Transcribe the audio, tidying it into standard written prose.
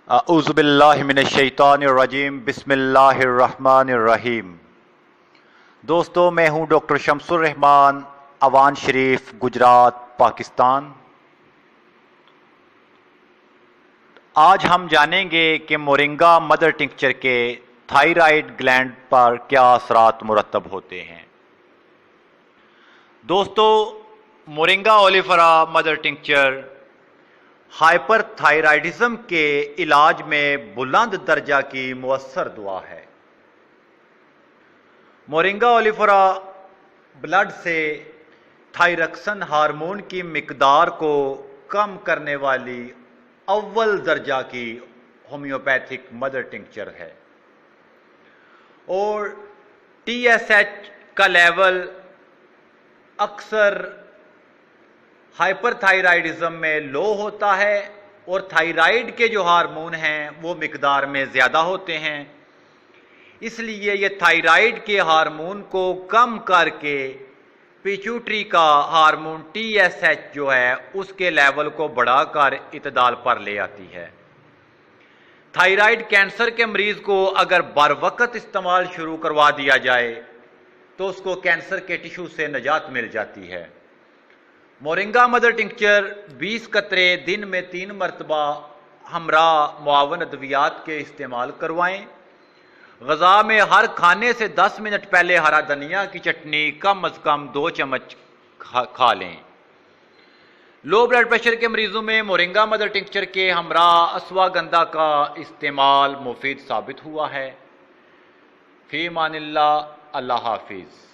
اعوذ باللہ من الشیطان الرجیم بسم اللہ الرحمن الرحیم۔ دوستو، میں ہوں ڈاکٹر شمس الرحمان، اوان شریف، گجرات، پاکستان۔ آج ہم جانیں گے کہ مورنگا مدر ٹنکچر کے تھائرائیڈ گلینڈ پر کیا اثرات مرتب ہوتے ہیں۔ دوستو، مورنگا اولیفرا مدر ٹنکچر ہائپر تھائرائیڈزم کے علاج میں بلند درجہ کی مؤثر دوا ہے۔ مورنگا اولیفرا بلڈ سے تھائرکسن ہارمون کی مقدار کو کم کرنے والی اول درجہ کی ہومیوپیتھک مدر ٹنکچر ہے، اور ٹی ایس ایچ کا لیول اکثر ہائپر تھائرائیڈزم میں لو ہوتا ہے، اور تھائرائیڈ کے جو ہارمون ہیں وہ مقدار میں زیادہ ہوتے ہیں۔ اس لیے یہ تھائرائیڈ کے ہارمون کو کم کر کے پیچوٹری کا ہارمون ٹی ایس ایچ جو ہے اس کے لیول کو بڑھا کر اعتدال پر لے آتی ہے۔ تھائرائیڈ کینسر کے مریض کو اگر بر وقت استعمال شروع کروا دیا جائے تو اس کو کینسر کے ٹیشو سے نجات مل جاتی ہے۔ مورنگا مدر ٹنکچر 20 قطرے دن میں 3 مرتبہ ہمراہ معاون ادویات کے استعمال کروائیں۔ غذا میں ہر کھانے سے 10 منٹ پہلے ہرا دھنیا کی چٹنی کم از کم 2 چمچ کھا لیں۔ لو بلڈ پریشر کے مریضوں میں مورنگا مدر ٹنکچر کے ہمراہ اشواگندھا کا استعمال مفید ثابت ہوا ہے۔ فی امان اللہ، اللہ حافظ۔